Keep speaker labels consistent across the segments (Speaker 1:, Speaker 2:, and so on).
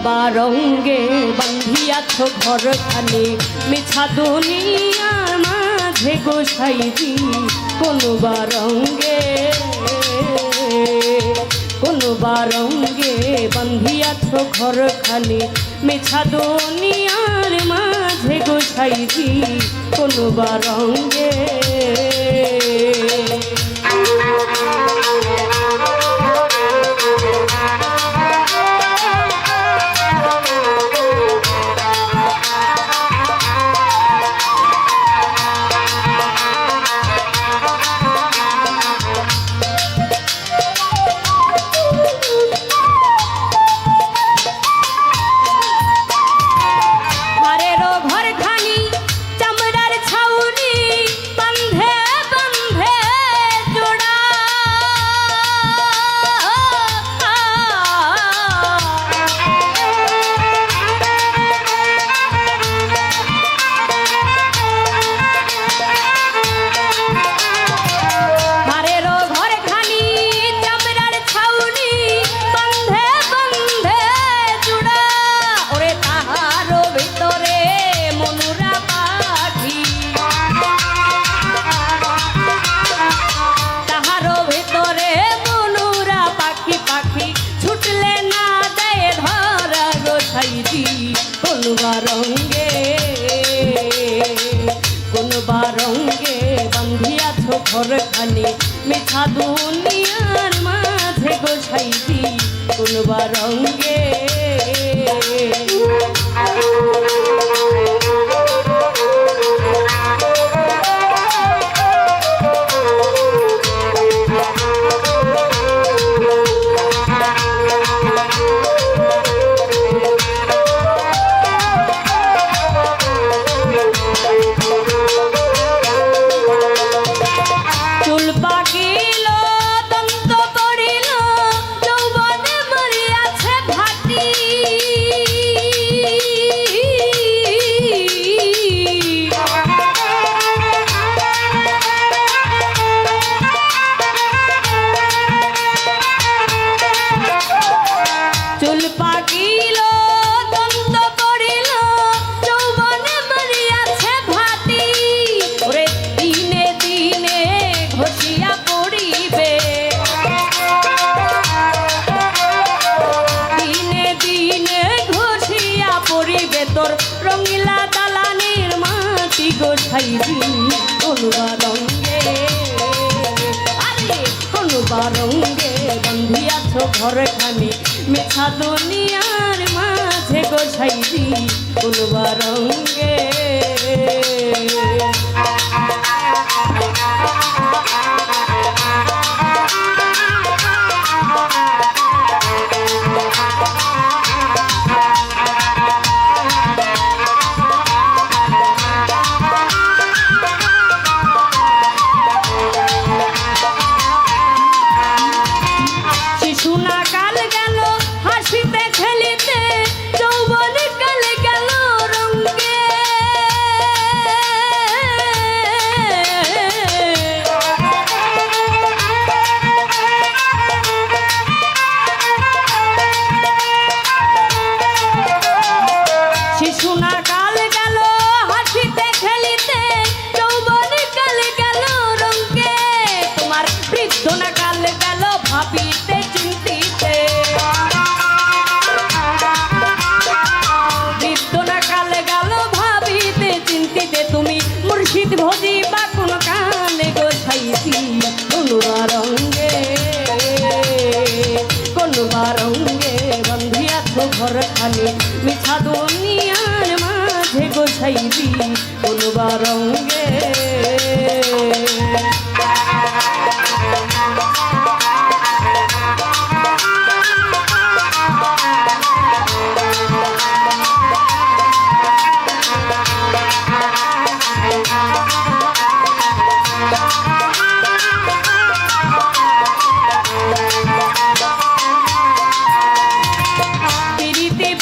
Speaker 1: বারঙ্গে বান্ধিয়াছ ঘরখানে মিছা দুনিয়ার মাঝে গোসাইজি কোন বারঙ্গে বান্ধিয়াছ ঘরখানে মিছা দুনিয়ার মাঝে গোসাইজি কোন বারঙ্গে কোন বারঙ্গে বান্ধিয়াছ ঘরখানে মিছা দুনিয়ার মাঝে গোসাইজি কোন বারঙ্গে তোর রঙিলা দালানের মাটি গোসাইজি কোন বারঙ্গে কোন বারঙ্গে বান্ধিয়াছ ঘরখানে মিছা দুনিয়ার মাঝে গোসাইজি কোন বারঙ্গে ভোজি বা কোন কালে গোসাইছি কোন বারঙ্গে বান্ধিয়াছ ঘরখানে মিছা দুনিয়ার মাঝে গোসাইছি কোন বারঙ্গে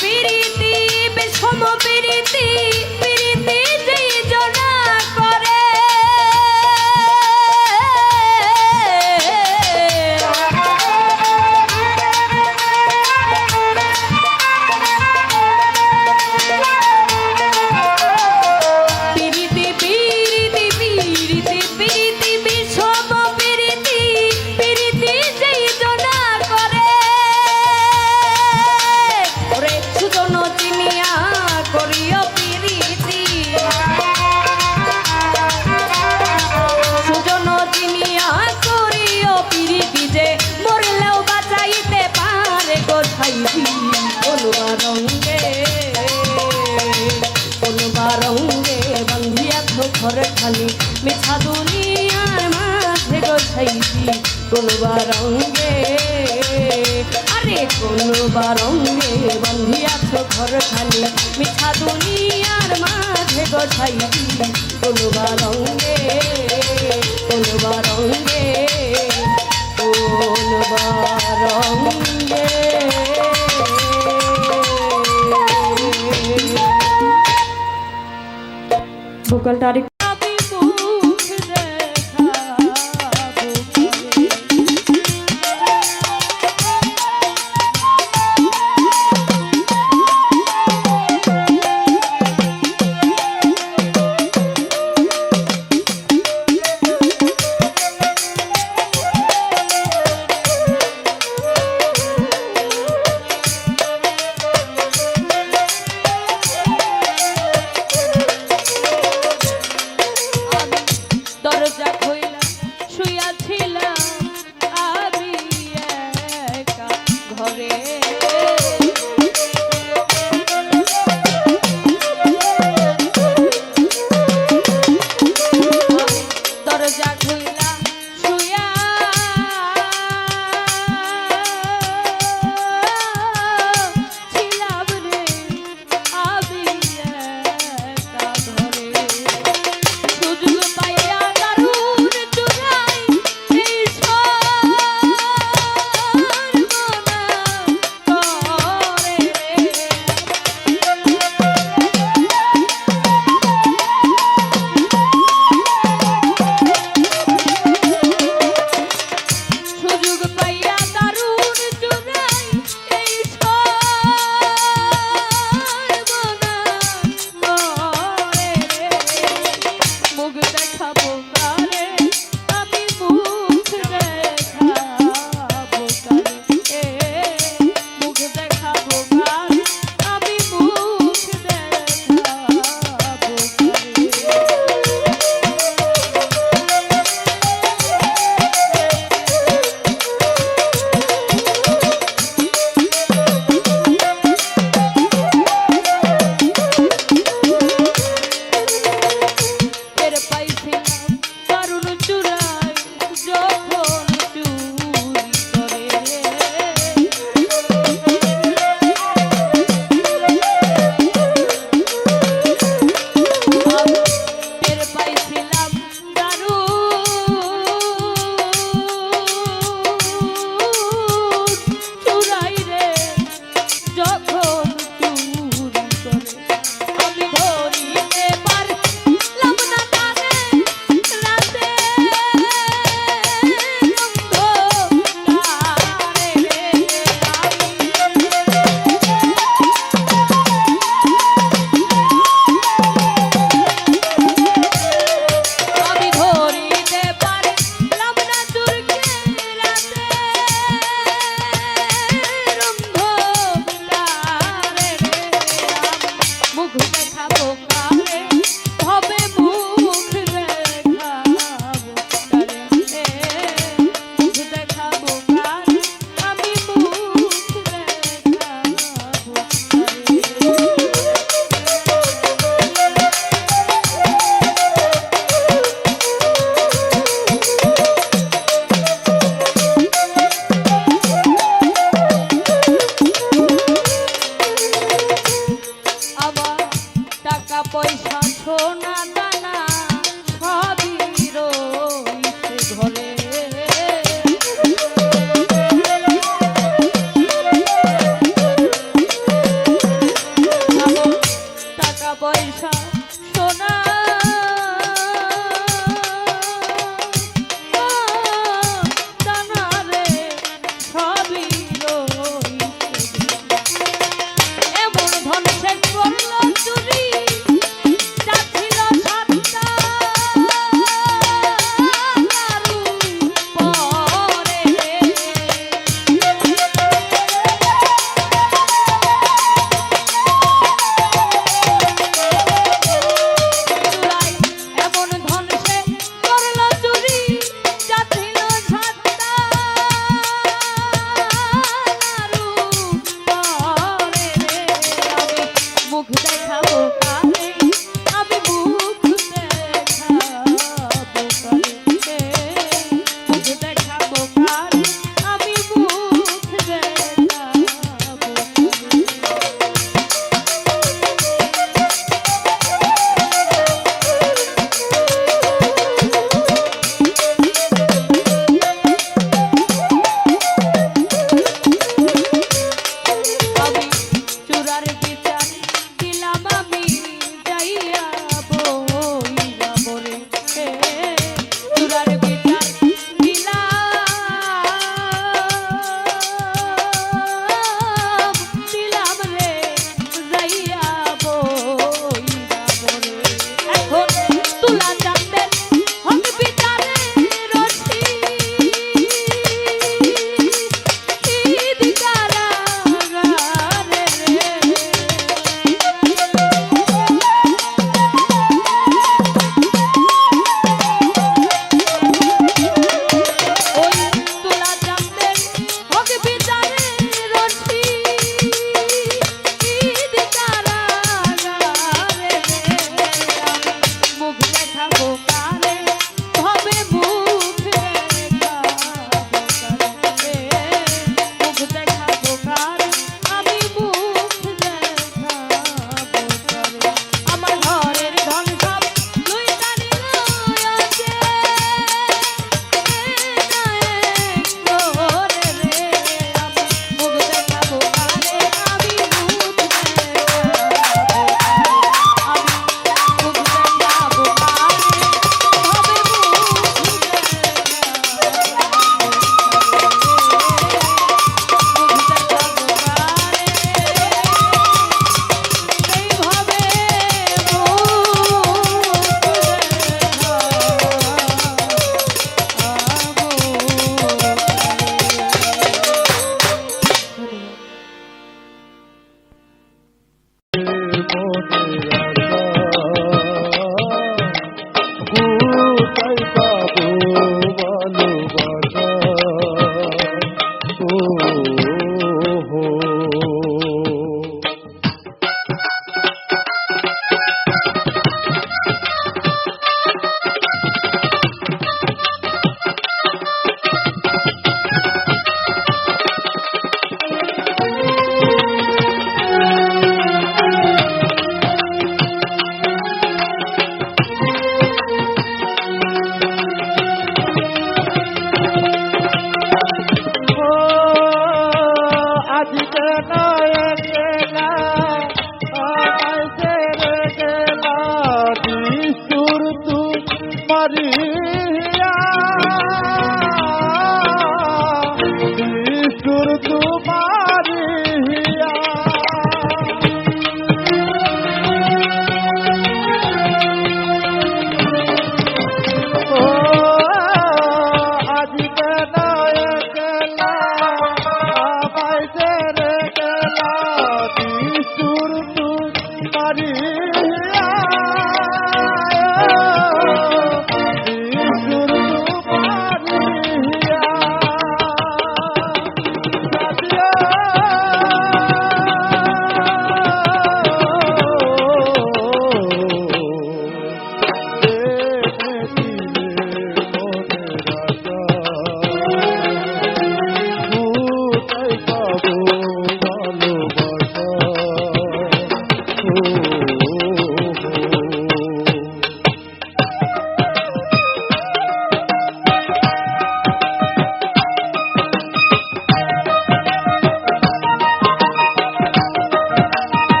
Speaker 1: পিরিতি বিষম পিরিতি পিরিতি যেই জনা খালি মিছা দুনিয়ার মাঝে গোছাইছি কোনবা রঙ্গে আরে কোনবা রঙ্গে বন্ধিয়াছ ঘর খালি মিছা দুনিয়ার মাঝে গোছাইছি কোনবা রঙ্গে কোনবা রঙ্গে কোনবা রঙ্গে ভোকালটা আরেক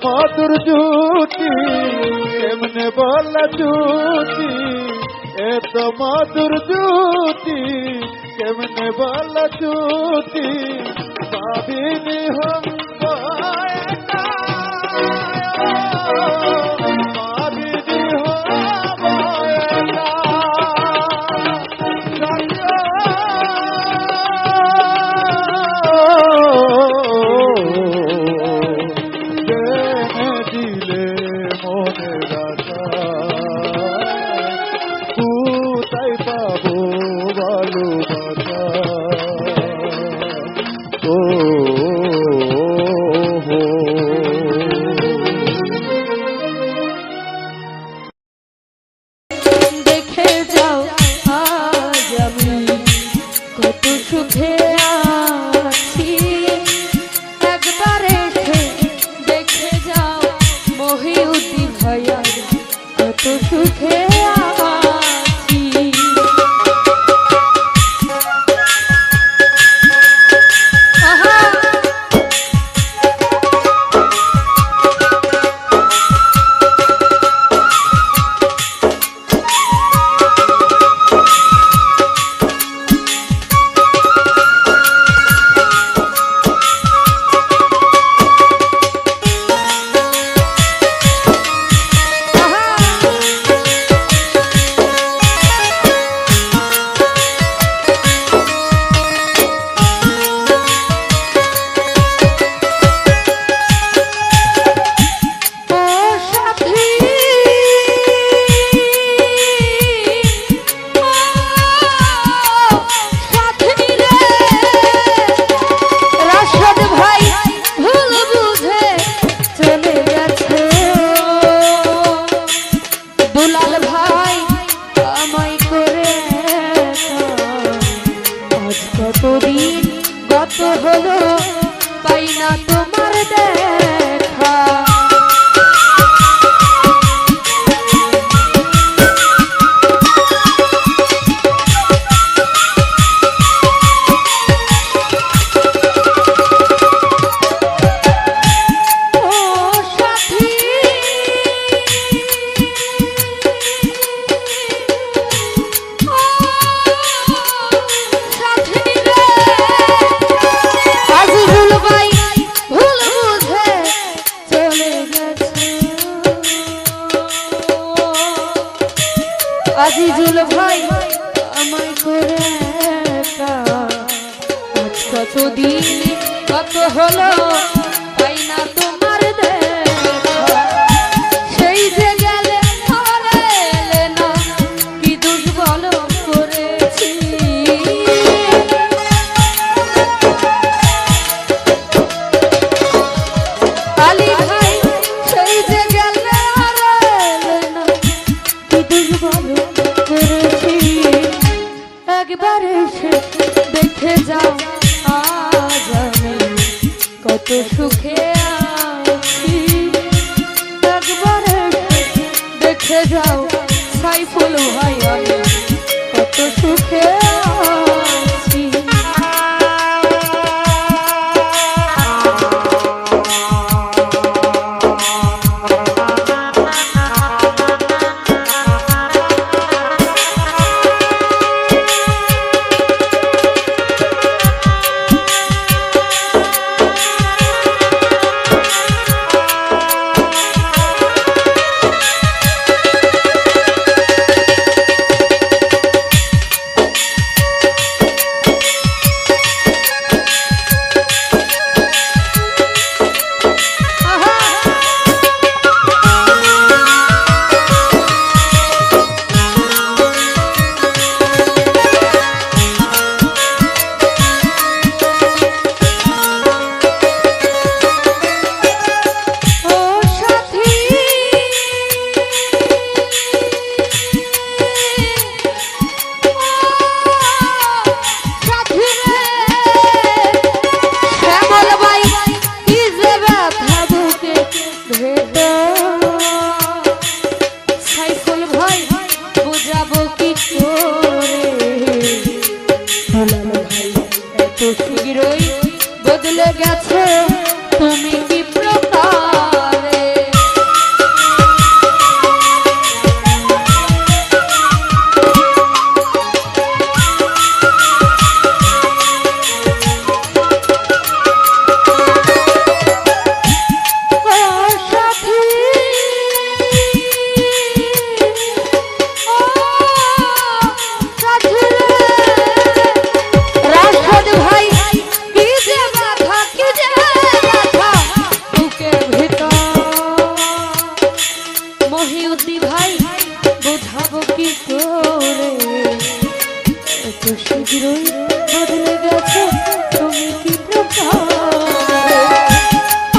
Speaker 2: मधुर जूती केमने बोला जूती मधुर जूती केमने बोला जूती भाभी हम
Speaker 1: আলী ভাই সেই যে গেলে আর এলে না, কি দুর্বল করেছি, একবার এসে দেখে যাও আজ আমি কত সুখে আছি, একবার এসে দেখে যাও সাইফুল ভাই আমি কত সুখে আছি। শীঘ্রই বদলে গেছে তুমি কি প্রকারে, শীঘ্রই বদলে গেছে তুমি কি প্রকারে,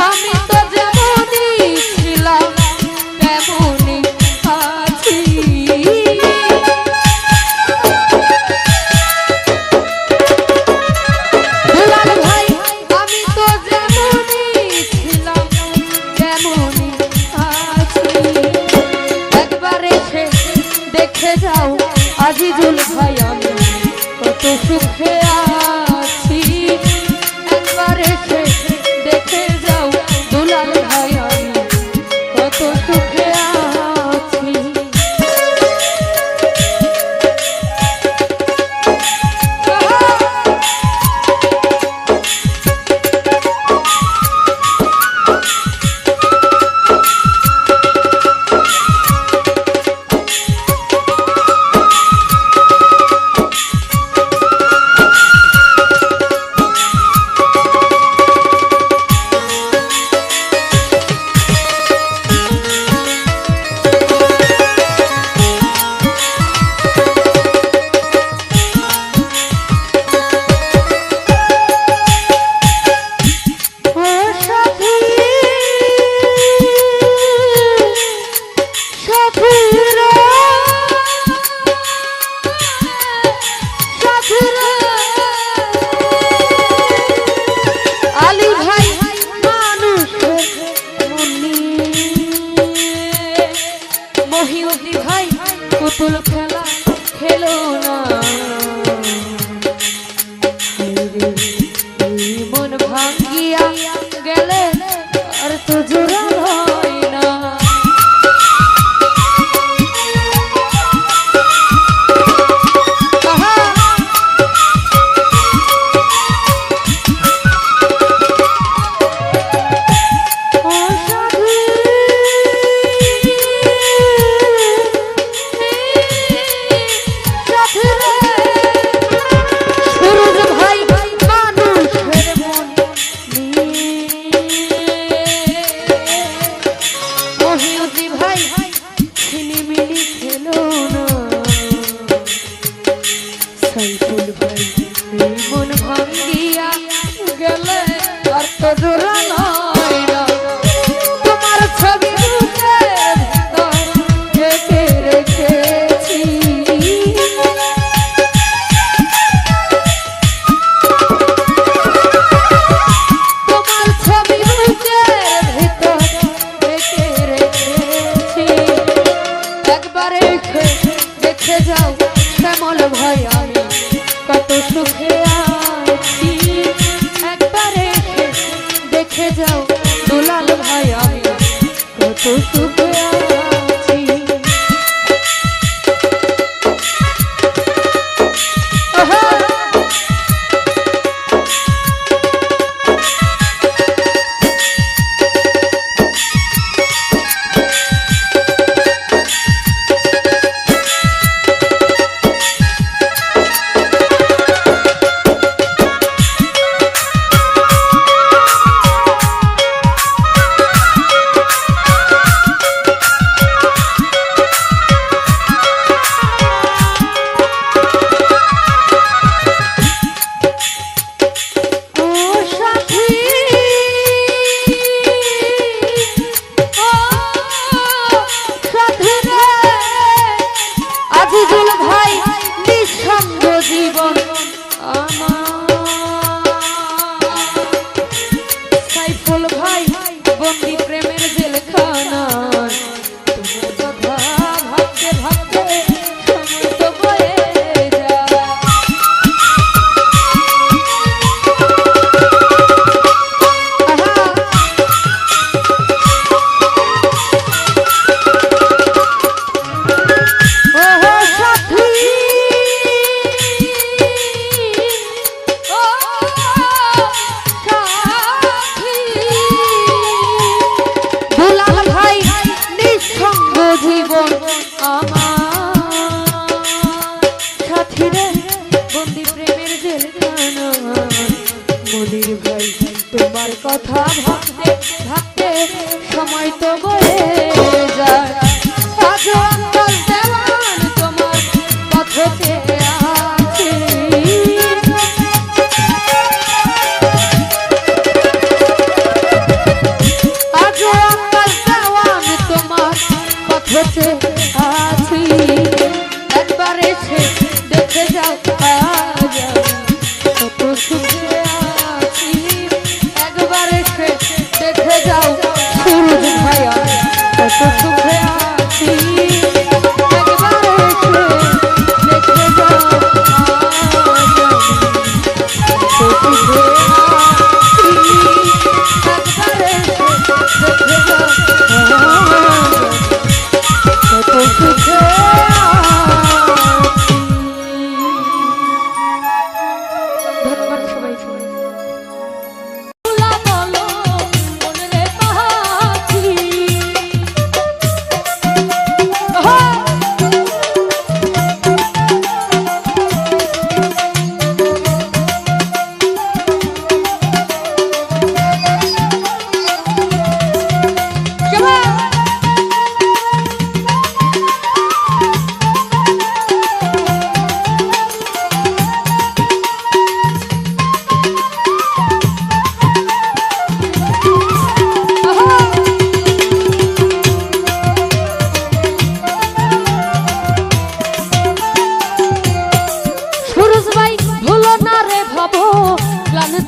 Speaker 1: আমি তো যেমনই ছিলাম তেমনই আছি, দুলাল ভাই আমি তো যেমনই ছিলাম তেমনই আছি, একবার এসে দেখে যাও আজিজুল ভাই আমি কত সুখে আছি, একবার এসে দেখে যাও দুলাল ভাই আমি কত সুখে আছি। পুতুল খেলা খেলো না, মন ভাঙ্গিয়া গেলে আর তো জোড়া হয় না, দেখে যাও দুলাল ভাই আমি কত সুখে আছি। তোমার কথা ভাবতে ভাবতে সময় তো বয়ে যায়, আজ অন্তর দেওয়ান তোমার পথে আছি। আজ অন্তর দেওয়ান তোমার পথে আছি, একবার এসে দেখে যাও কত সুখে আছি। একবার এসে দেখে যাও সুরজ ভাইয়া কত সুখে আছি। একবার এসে দেখে যাও কত সুখে আছি। একবার এসে দেখে যাও কত সুখে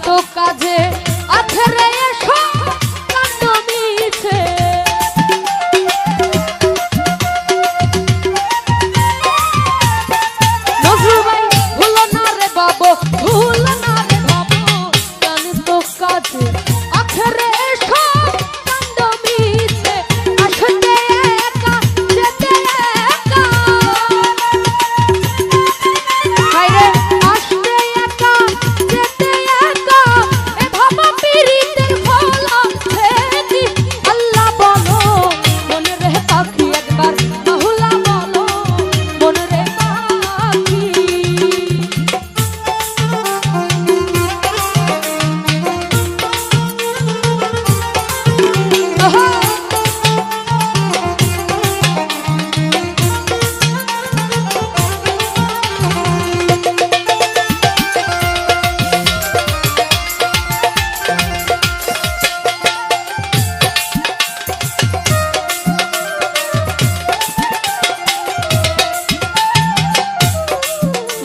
Speaker 1: তো কাজে আখেরে এসো কাণ্ড মিছে। নজরুল ভাই ভুলো না রে বাবু, ভুলো না রে বাবু, গান তো কাজে আখেরে এসো কাণ্ড মিছে। আসতে একা যেতে একা, হায়রে আসতে একা যেতে একা, এ ভাবা পীড়িতের ফলা থেকে আল্লাহ বলো মনে রে পাখি, একবার বাহুলা বলো মনে রে পাখি।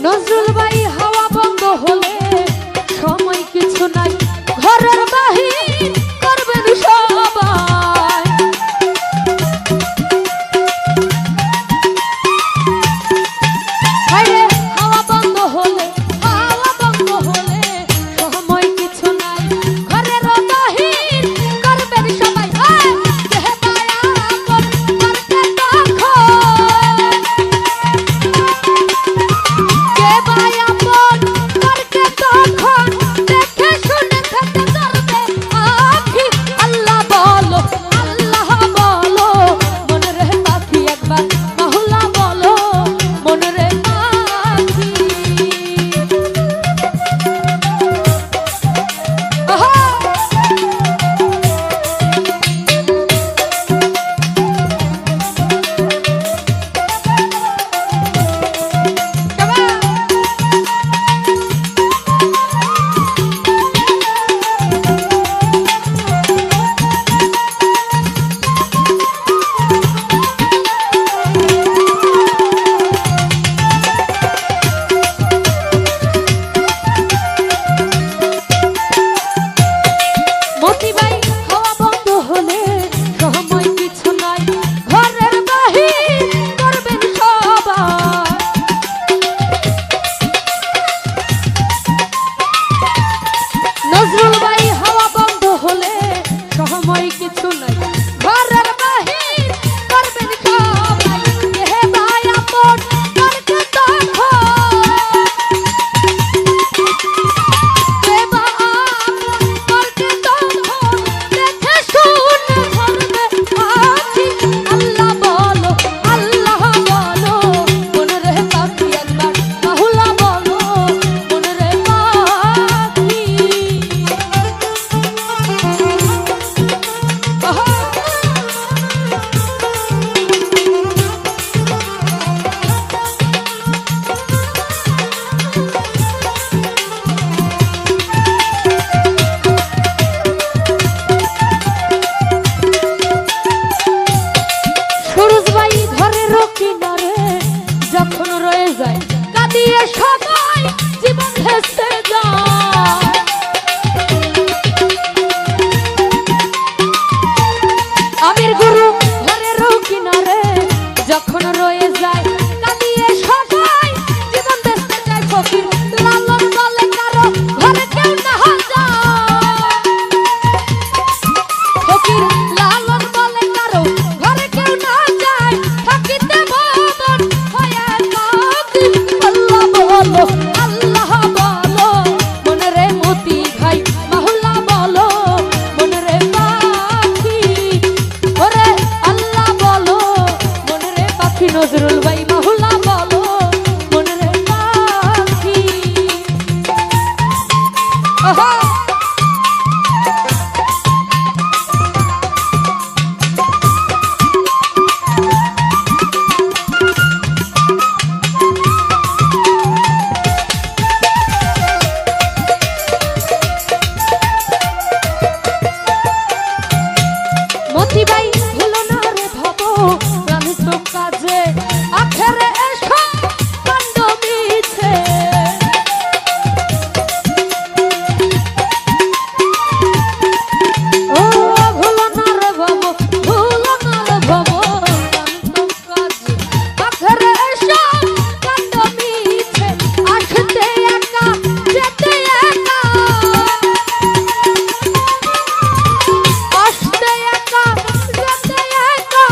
Speaker 1: নজরুল ভাই হাওয়া বন্ধ হলে সময় কিছু নাই, ঘরের বাহির করবেন সবাই। হলে সময় কিছু নাই, ঘরের বাহির করবেন সবাই। নজরুল ভাই হাওয়া বন্ধ হলে সময় কিছু নাই, ঘরের বাহির করবেন সবাই। হে ভাই আপন করকে তখন, হে ভাই আপন করকে তখন, দেখে শুনে ধরবে আছি। আল্লাহ বলো, আল্লাহ বলো, মনে রে পাখি একবার মাহুলা বলো, মনে রে পাখি। সুরজ ভাই ঘরের কিনারে যখন রয়ে যায়, কাঁদিয়ে সবাই জীবন ভেসে যায়। আমির গুরু ঘরের কিনারে যখন রয়ে যায়, কাঁদিয়ে সবাই জীবন ভেসে যায়। ফকির লালন বলে কারো ঘরে কেউ না যায়, ফকির লালন বলে কারো ঘরে কেউ না যায়, থাকিতে ভবন হয়ে কাঁদি। আল্লাহ বলো, আল্লাহ বলো, মনে রে মতি ভাই মাহুলা বলো, মনে রে পাখি। ওরে আল্লাহ বলো, মনে রে পাখি। নজরুল ভাই মাহুলা বলো, মনে রে পাখি। আহা মতি ভাই ভুলো না রে ভাবো, প্রাণ তো কাজে আখেরে এসো কাণ্ড মিছে। ও ভুলো না রে ভাবো, ভুলো না রে ভাবো, প্রাণ তো কাজে আখেরে এসো কাণ্ড মিছে। আসতে একা যেতে একা, আসতে একা যেতে একা,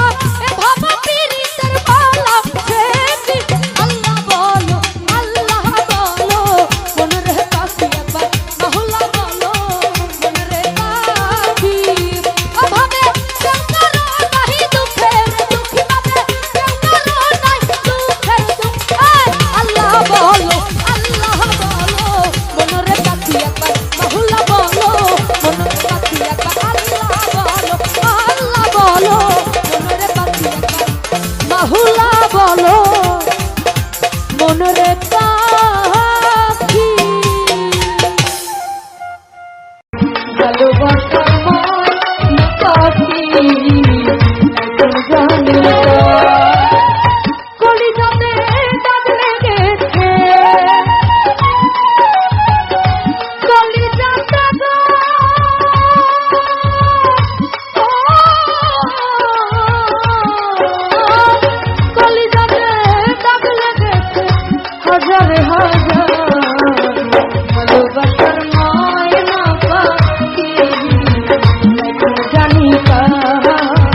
Speaker 1: এ ভাবা পীড়িতের বালা ছেড়ে। আল্লাহ বলো, আল্লাহ বলো, মনে রে পাখি একবার মাহুলা বলো, মনে রে পাখি। অভাবে কেউ কারো নাহি দুঃখের দুঃখী পাবে, কেউ কারো নাই দুঃখের দুঃখ। আল্লাহ বলো, আল্লাহ বলো, মনে রে পাখি একবার মাহুলা বলো, মনে রে পাখি একবার আল্লাহ বলো, আল্লাহ বলো, মনে রে পাখি একবার মাহুলা বলো, মনে রে পাখি। ভালোবাসার মন পাখি এখন জানি না, কলিজাতে দাগ লেগেছে, কলিজাতে কলিজাতে দাগ লেগেছে হাজারে হাজার। ভালোবাসার ময়না পাখি এখন জানি কার।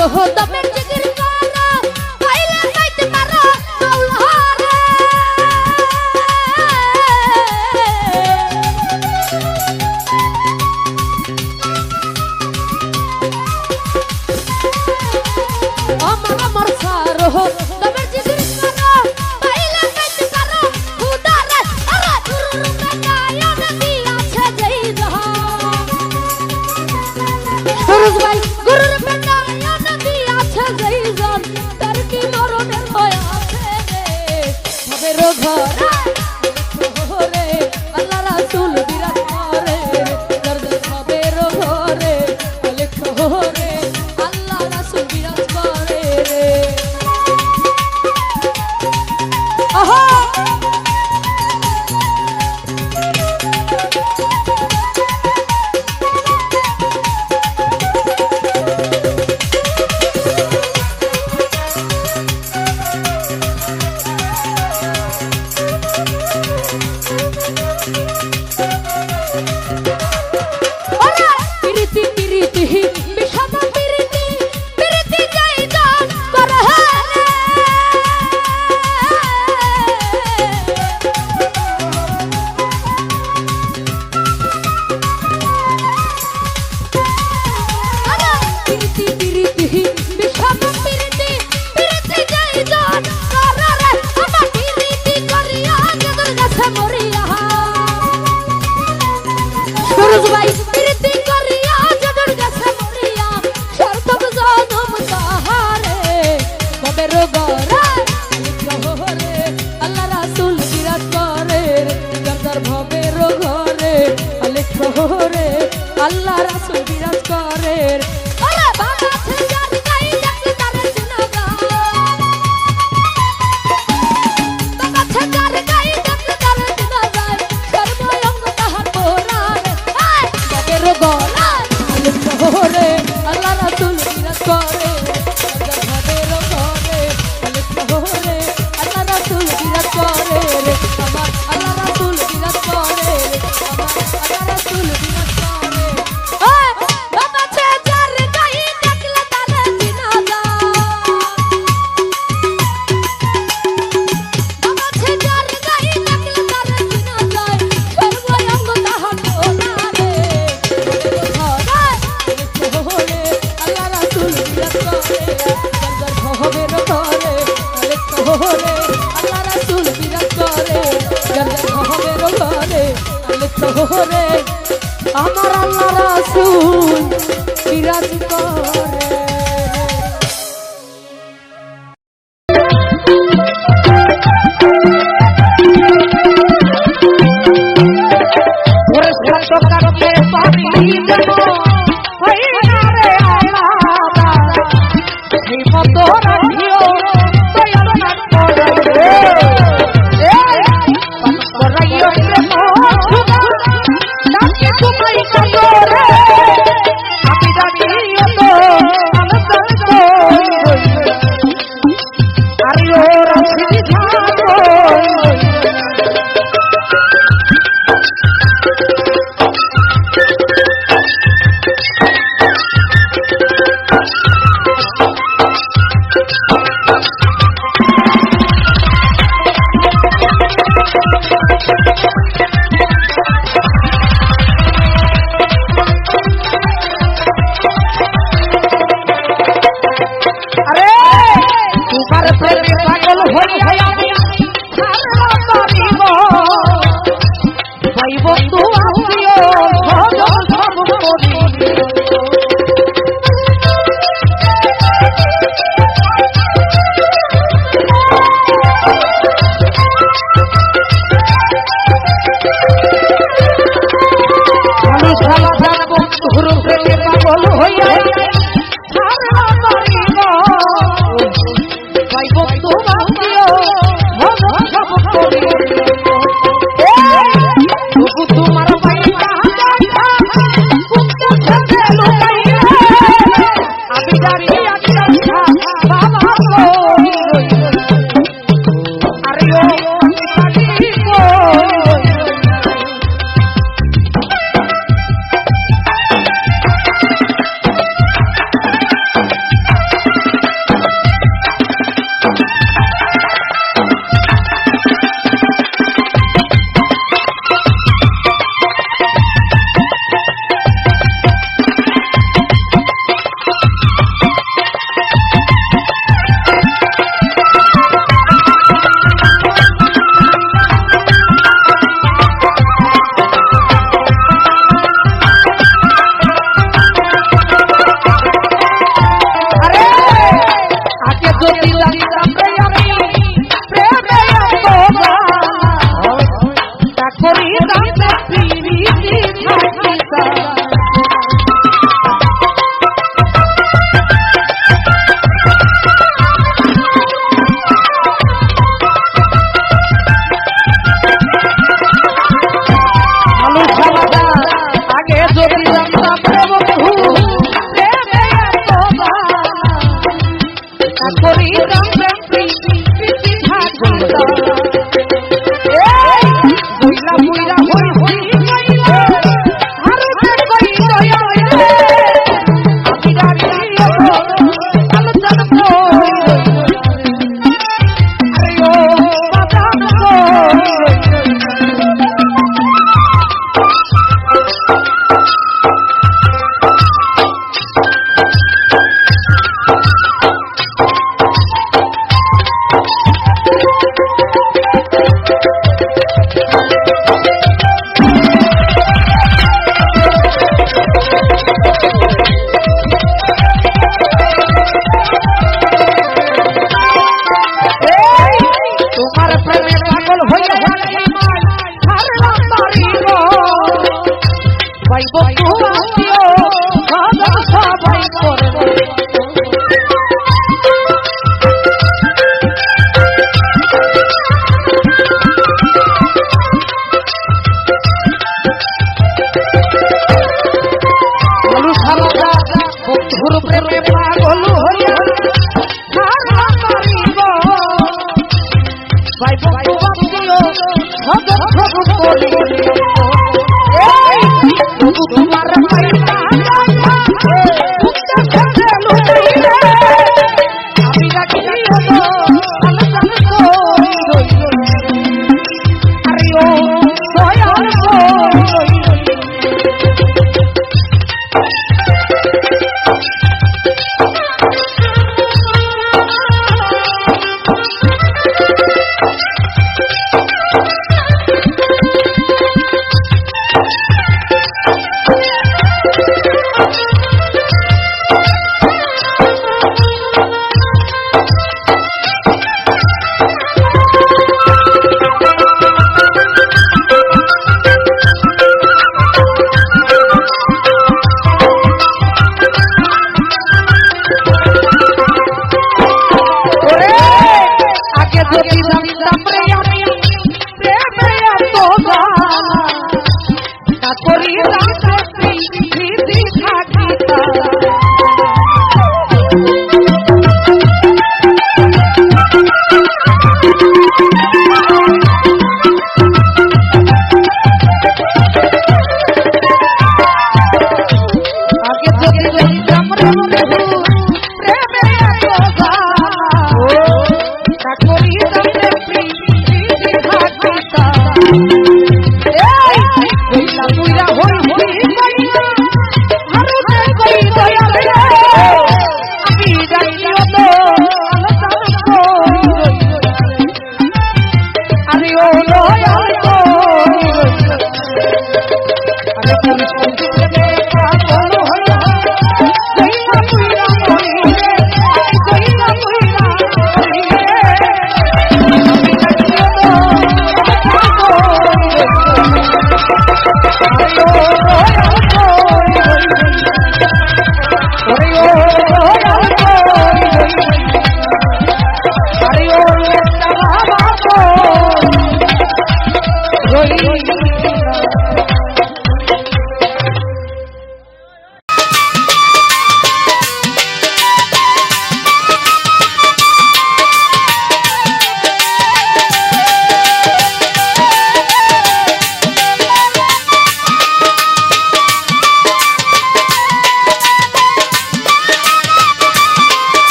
Speaker 1: সারো দমে জিগির করো পাইলে যাইতে পারো মাওলারে আমার সারো দমে জিগির করো পাইলে যাইতে পারো খুদারে আরে গুরুর বেলায় নদী আছে যেই জহা সুরজ ভাই গুরুর বেলায় নদী আছে যেই জন তার কি মরণের ভয় আছে রে ভবের ঘরে ঘরে আল্লাহ রাসূল বিরাজ করে দর্দ ভবের ঘরে অলেখ ঘরে আল্লাহ রাসূল বিরাজ করে রে আহা আল্লাহ রাসূল বিরাজ করে আরে বাবা আছে যার গাই দেখলে তারে চিনা যায় বাবা আছে যার গাই দেখলে তারে চিনা যায় সর্বঙ্গ তাহার পোরারে এই বাবের গলায় শহরে আল্লাহ রাসূল বিরাজ করে বাবের ঘরে শহরে আল্লাহ রাসূল বিরাজ করে রে আমার আল্লাহ রাসূল বিরাজ করে রে আমার আল্লাহ রাসূল বিরাজ আমার আল্লাহ রাসূল বিরাজ করে
Speaker 3: ওরে সত্য কারণে পারি যেন হই না রে আলাদা সেই মতো রাখিও দয়াল না করে করাইও রে মোরা নাকি তোমায় কাজরে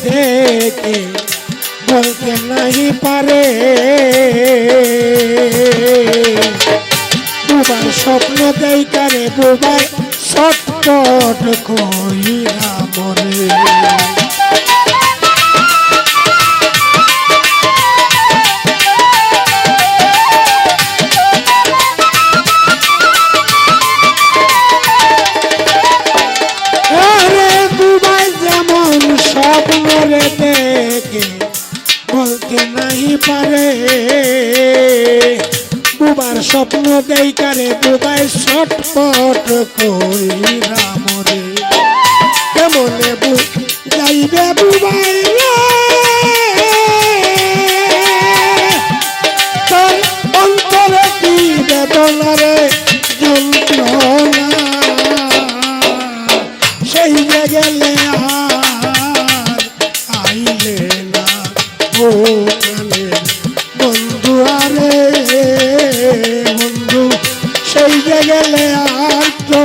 Speaker 4: দেখে বলতে নাই পারে বুবার স্বপ্ন দেই কারে বুবাই ছটপট কইরা মরে দেখে বলতে নাই পারে বুবার স্বপ্ন দেই কারে বুবাই ছটপট কইরা মরে কেমনে যাইবে বুবাই তোর অন্তরে কি বেদনা রে যন্ত্রণা সেই গেলে বন্ধু আরে বন্ধু সেই গেলে আর তো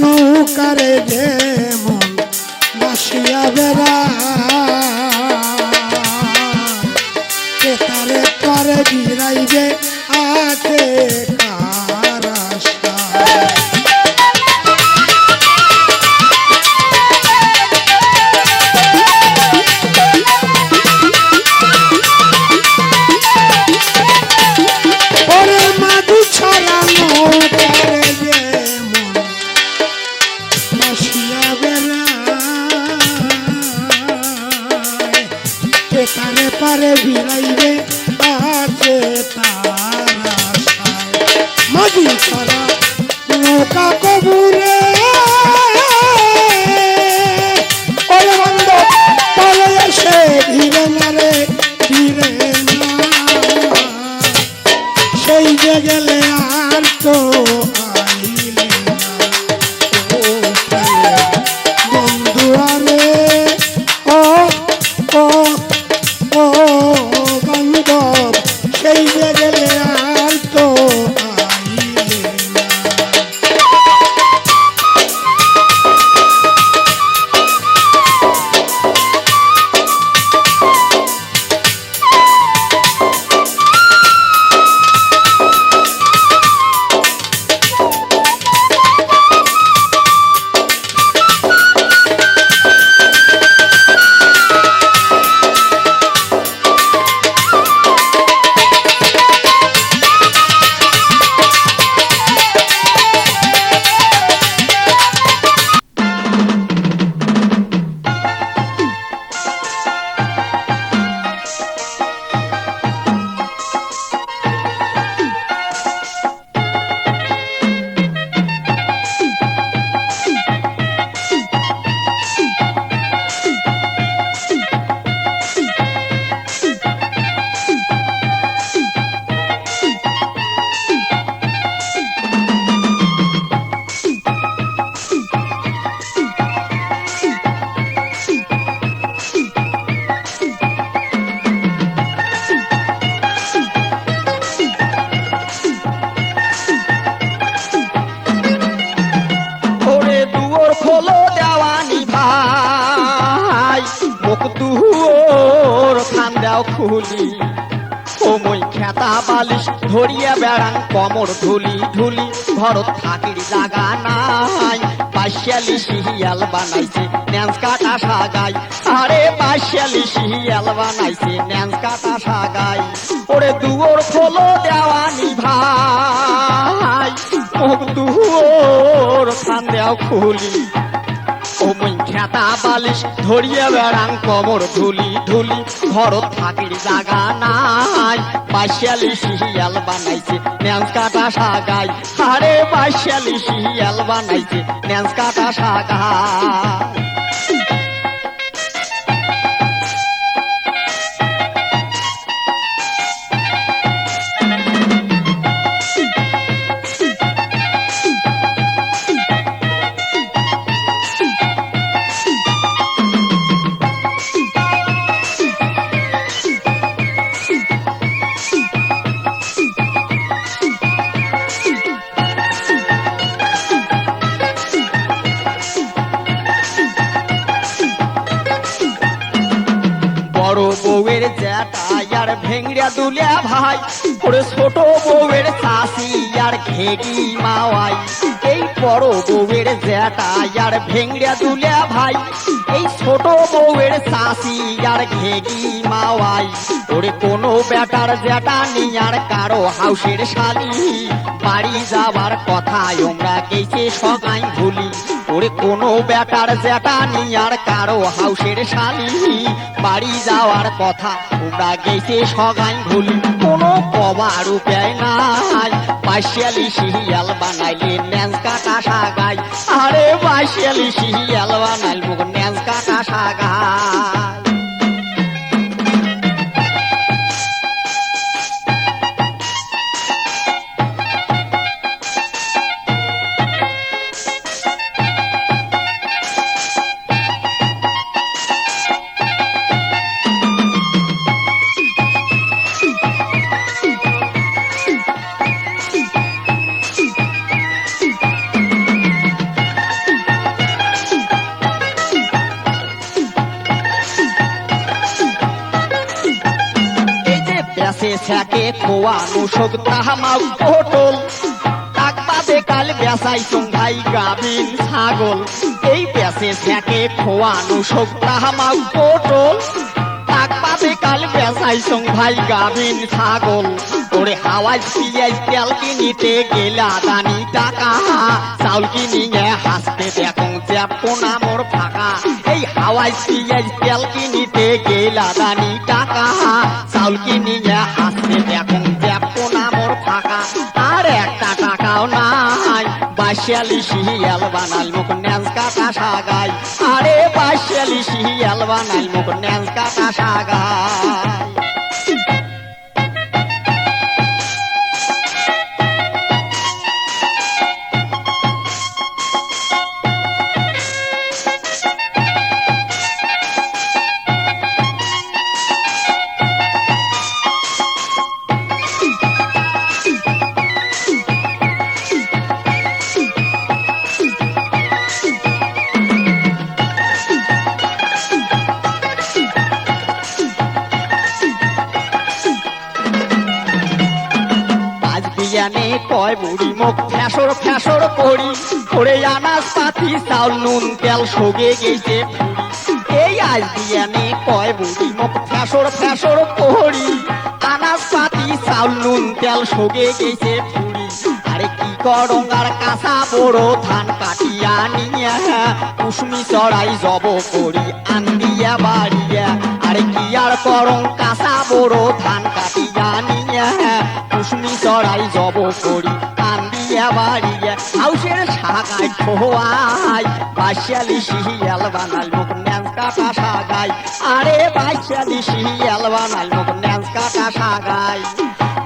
Speaker 4: নৌকারে যেমন বাসিয়া বেড়া তারে পরে বিরাইবে আছে কার আশা পরে মাঝি ছাড়া নৌকারে তারে পারে ভিড়াইবে আছে তার আশায় মাঝি ছাড়া নৌকা কবুরে ওরে বন্ধ তলে এসে ভিড়ে না রে ভিড়ে না সেই যে গেলে আর তো আইলে না বন্ধু আরে ও ও ও বান্ধব সেই গেলে আর তো আইলে না
Speaker 5: খুলি ও মই খেতা বালিশ ধরিয়া বেড়ান কমর ধুলি ধুলি ঘরত থাকির জাগা নাই পাশালি শিয়াল বানাইছে ন্যান্স কাটা সাগাই আরে পাশালি শিয়াল বানাইছে ন্যান্স কাটা সাগাই ওরে দুয়ার খোলো দেওয়ানি ভাই ও দুয়ার খান দেও খুলি ও মই খেতা বালিশ ধরিয়ে বেড়াং কমর ধুলি ধুলি ঘরত থাকির জাগা নাই বাইশালি শিয়াল বানাইছে ন্যান্স কাটা সাগাই আরে বাইশালি শিয়াল বানাইছে ন্যান্স কাটা সাগাই বড় বউয়ের জ্যাঠা আর ভেংড়া দুলিয়া ভাই ওরে ছোট বউয়ের শাশি আর ঘেগি মাওয়াই এই বড় বউয়ের জ্যাঠা আর ভেংড়া দুলিয়া ভাই এই ছোট বউয়ের শাশি আর ঘেগি মাওয়াই ওরে কোনো বেটার জ্যাঠা নিয়ার কারো হাউসের শালি বাড়ি যাবার কথা আমরা গেছে সগাই ভুলি ওরে কোনো বেটার জ্যাঠা নিয়ার কারো হাউসের শালি বাড়ি যাওয়ার কথা আমরা গেছে সগাই ভুলি কোনো কবার উপায় নাই বাইশালি শিয়াল বানাইলে ন্যান্স কাটা সাগাই আরে বাইশালি শিয়াল বানাইল মুখ ন্যান্স কাটা সাগাই বেসে থাকে খোয়ানো শোক তাহামাও পটল তাকবাদে কাল বেসাই সঙ্গাই গাবিন ছাগল এই বেসে থাকে খোয়ানো শোক তাহামাও পটল তাকবাদে কাল বেসাই সঙ্গাই গাবিন ছাগল ওরে হাওয়াই পিয়াই তেল কিনিতে গেলা দানি টাকা চাউল কিনিয়ে হাসতে দেখুন জ্যাপো নামর ফাঁকা এই হাওয়াই পিয়াই তেল কিনিতে গেলা দানি টাকা চাউল কিনিয়ে হাসতে দেখুন জ্যাপো নামর ফাঁকা আর একটা টাকাও নাই বাইশালি শিয়াল বানাল মুখ ন্যান্স কাটা সাগাই আরে বাইশালি শিয়াল বানাল মুখ ন্যান্স কাটা সাগাই জানে কয় বুড়ি মুখ ফ্যাসর ফ্যাসর করি করে আনাজ পাতি চাউল নুন তেল সগে গেছে এই আজ দিয়ানে কয় বুড়ি মুখ ফ্যাসর ফ্যাসর করি আনাজ পাতি চাউল নুন তেল সগে গেছে আরে কি করঙ্গার কাঁচা বড় ধান কাটিয়া নিয়া কুসুমি চড়াই জব করি আন্দিয়া বাড়িয়া আরে কি আর করং কাঁচা বড় ধান কাটিয়া নিয়া কুসুমি চড়াই জব করি আন্দিয়া বাড়িয়া হাউসের সাগাই খোয়াই বাইশালি শিয়াল বানাল মুখ ন্যান্স কাটা সাগাই আরে বাইশালি শিয়াল বানাল মুখ ন্যান্স কাটা সাগাই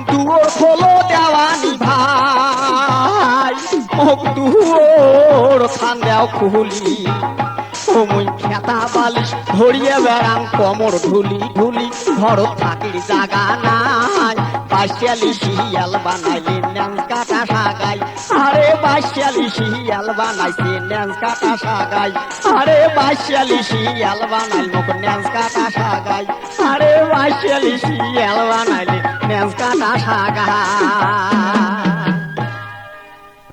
Speaker 5: দুয়োর খোলো দেওয়ানি ভাই মুখ দুয়োর খান দেও খুলি মুই খেতা বালিশ ধরিয়ে বেড়াং কমর ধুলি ধুলি ঘর থাকির জাগা নাই বাইশালি শিয়াল বানাইলে ন্যান্স কাটা সাগাই আরে বাইশালি শিয়াল বানাইছে ন্যান্স কাটা সাগাই আরে বাইশালি শিয়াল বানাইল মুখ ন্যান্স কাটা সাগাই আরে বাইশালি শিয়াল বানাইলে ন্যান্স কাটা সাগাই